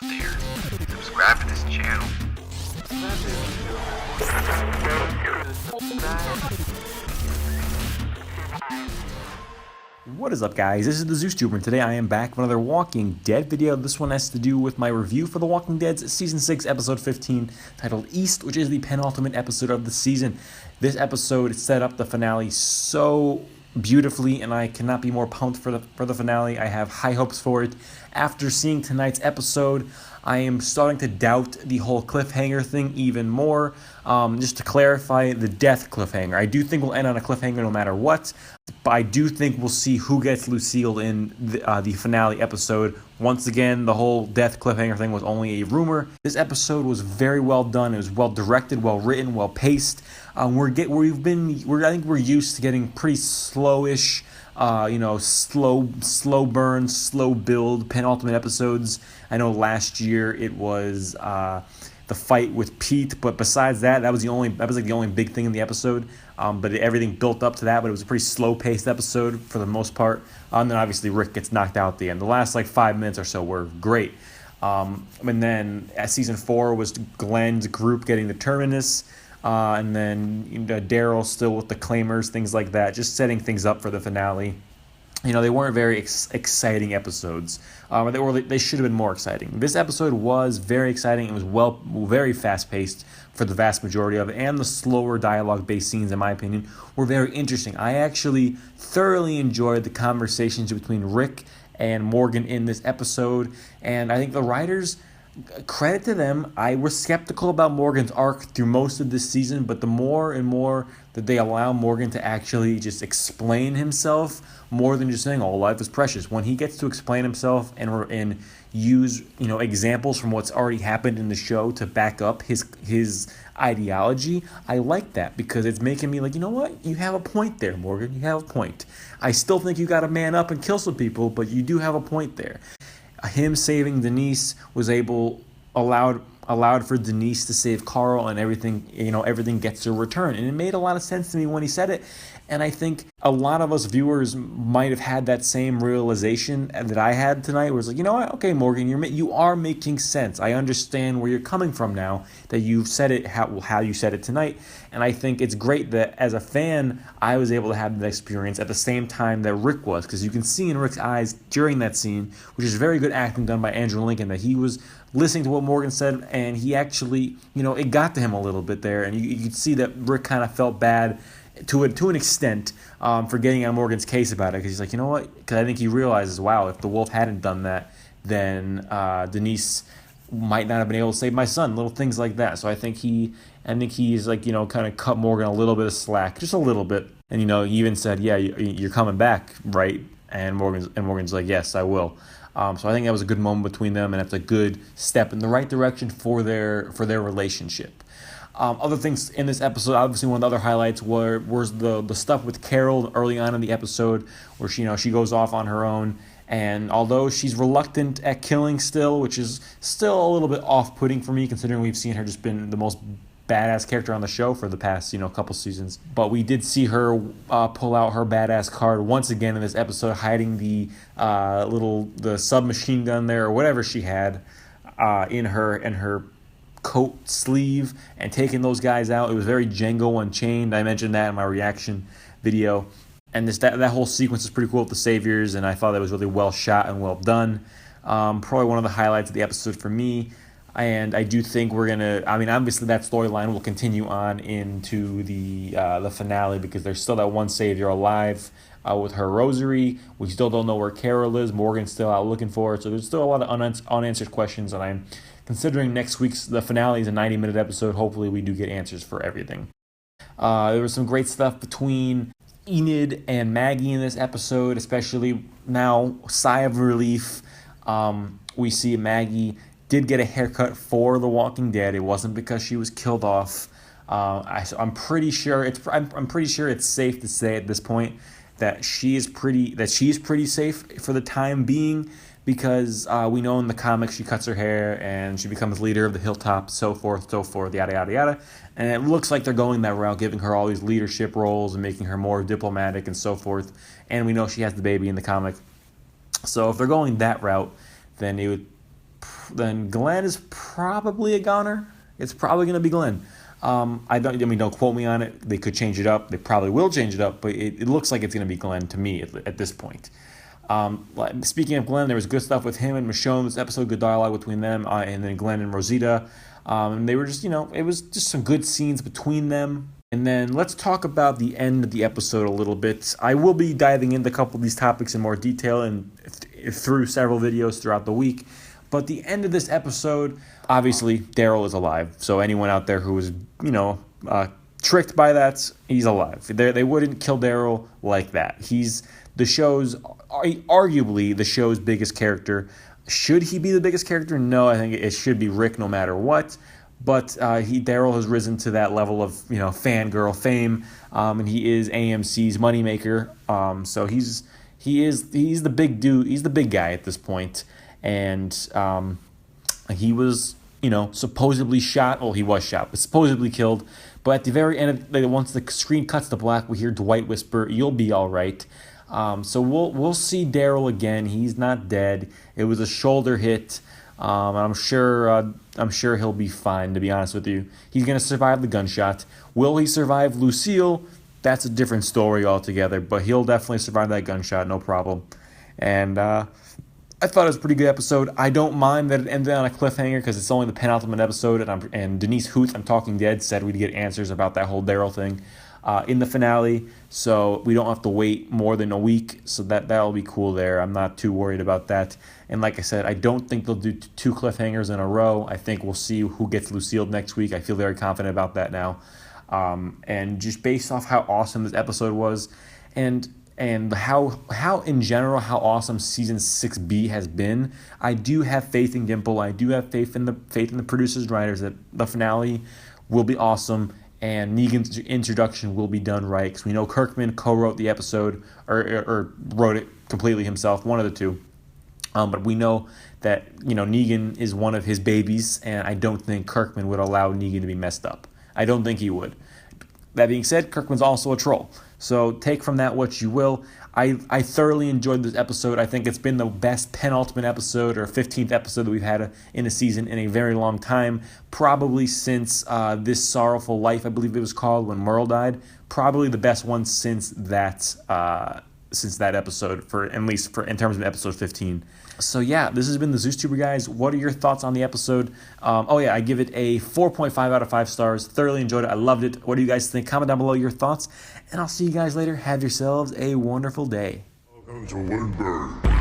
there, subscribe to this channel. What is up, guys? This is the ZeusTuber, and today I am back with another Walking Dead video. This one has to do with my review for The Walking Dead's Season 6, Episode 15, titled East, which is the penultimate episode of the season. This episode set up the finale so beautifully, and I cannot be more pumped for the finale. I have high hopes for it. After seeing tonight's episode, I am starting to doubt the whole cliffhanger thing even more. Just to clarify, the death cliffhanger. I do think we'll end on a cliffhanger no matter what, but I do think we'll see who gets Lucille in the finale episode. Once again, the whole death cliffhanger thing was only a rumor. This episode was very well done. It was well directed, well written, well paced. I think we're used to getting pretty slowish, slow burn, slow build penultimate episodes. I know last year it was the fight with Pete, but besides that was the only big thing in the episode. But everything built up to that, but it was a pretty slow-paced episode for the most part. And then obviously Rick gets knocked out at the end. The last 5 minutes or so were great. And then at Season 4 was Glenn's group getting the Terminus. And then Daryl still with the Claimers, things like that, just setting things up for the finale. They weren't very exciting episodes. They should have been more exciting. This episode was very exciting. It was very fast-paced for the vast majority of it, and the slower dialogue-based scenes, in my opinion, were very interesting. I actually thoroughly enjoyed the conversations between Rick and Morgan in this episode, and I think the writers, credit to them, I was skeptical about Morgan's arc through most of this season, but the more and more that they allow Morgan to actually just explain himself, more than just saying, "Oh, life is precious." When he gets to explain himself and use examples from what's already happened in the show to back up his ideology, I like that, because it's making me like, you know what? You have a point there, Morgan. You have a point. I still think you got to man up and kill some people, but you do have a point there. Him saving Denise was allowed for Denise to save Carl, and everything gets a return. And it made a lot of sense to me when he said it. And I think a lot of us viewers might have had that same realization that I had tonight, where it's like, you know what? Okay, Morgan, you are making sense. I understand where you're coming from now that you've said it how you said it tonight. And I think it's great that as a fan, I was able to have that experience at the same time that Rick was, because you can see in Rick's eyes during that scene, which is very good acting done by Andrew Lincoln, that he was listening to what Morgan said, and he actually, it got to him a little bit there, and you could see that Rick kind of felt bad to an extent for getting on Morgan's case about it, because he's like, you know what? Because I think he realizes, wow, if the wolf hadn't done that, then Denise might not have been able to save my son. Little things like that. So I think he's like, kind of cut Morgan a little bit of slack, just a little bit. And he even said, yeah, you're coming back, right? And Morgan's like, yes, I will. So I think that was a good moment between them, and that's a good step in the right direction for their relationship. Other things in this episode, obviously one of the other highlights was the stuff with Carol early on in the episode, where she goes off on her own, and although she's reluctant at killing still, which is still a little bit off-putting for me, considering we've seen her just been the most badass character on the show for the past couple seasons, but we did see her pull out her badass card once again in this episode, hiding the submachine gun there, or whatever she had in her coat sleeve, and taking those guys out. It was very Django Unchained. I mentioned that in my reaction video, and that whole sequence is pretty cool with the Saviors, and I thought that was really well shot and well done. Probably one of the highlights of the episode for me. And I do think obviously that storyline will continue on into the finale, because there's still that one Savior alive with her rosary. We still don't know where Carol is. Morgan's still out looking for her. So there's still a lot of unanswered questions, and I'm considering the finale is a 90-minute episode. Hopefully we do get answers for everything. There was some great stuff between Enid and Maggie in this episode, especially now, sigh of relief. We see Maggie did get a haircut for The Walking Dead. It wasn't because she was killed off. I'm pretty sure it's safe to say at this point that she's pretty safe for the time being, because we know in the comics she cuts her hair and she becomes leader of the Hilltop, so forth, yada, yada, yada. And it looks like they're going that route, giving her all these leadership roles and making her more diplomatic and so forth. And we know she has the baby in the comic. So if they're going that route, then it would Glenn is probably a goner. It's probably going to be Glenn. Don't quote me on it. They could change it up. They probably will change it up, but it looks like it's going to be Glenn to me at this point. Speaking of Glenn, there was good stuff with him and Michonne this episode, good dialogue between them, and then Glenn and Rosita. And they were just, it was just some good scenes between them. And then let's talk about the end of the episode a little bit. I will be diving into a couple of these topics in more detail and through several videos throughout the week. But the end of this episode, obviously, Daryl is alive. So anyone out there who was, tricked by that, he's alive. They wouldn't kill Daryl like that. He's arguably the show's biggest character. Should he be the biggest character? No, I think it should be Rick no matter what. But Daryl has risen to that level of fangirl fame, and he is AMC's moneymaker. So he's the big dude. He's the big guy at this point. And he was, supposedly shot. Well, he was shot, but supposedly killed. But at the very end, once the screen cuts to black, we hear Dwight whisper, "You'll be all right." So we'll see Daryl again. He's not dead. It was a shoulder hit. I'm sure he'll be fine. To be honest with you, he's gonna survive the gunshot. Will he survive Lucille? That's a different story altogether. But he'll definitely survive that gunshot, no problem. And I thought it was a pretty good episode. I don't mind that it ended on a cliffhanger because it's only the penultimate episode, and Denise Hoot, I'm Talking Dead, said we'd get answers about that whole Daryl thing in the finale, so we don't have to wait more than a week, so that'll be cool there. I'm not too worried about that. And like I said, I don't think they'll do two cliffhangers in a row. I think we'll see who gets Lucille next week. I feel very confident about that now. And just based off how awesome this episode was, and how in general how awesome season 6B has been, I do have faith in Gimple. I do have faith in the producers and writers that the finale will be awesome and Negan's introduction will be done right, because we know Kirkman co-wrote the episode or wrote it completely himself, one of the two. But we know that Negan is one of his babies, and I don't think Kirkman would allow Negan to be messed up. I don't think he would. That being said, Kirkman's also a troll. So take from that what you will. I thoroughly enjoyed this episode. I think it's been the best penultimate episode or 15th episode that we've had in a season in a very long time. Probably since This Sorrowful Life, I believe it was called, when Merle died. Probably the best one since that episode, in terms of episode 15. So yeah, this has been the ZeusTuber guys. What are your thoughts on the episode? I give it a 4.5 out of 5 stars. Thoroughly enjoyed it. I loved it. What do you guys think? Comment down below your thoughts, and I'll see you guys later. Have yourselves a wonderful day. Welcome to Woodburn.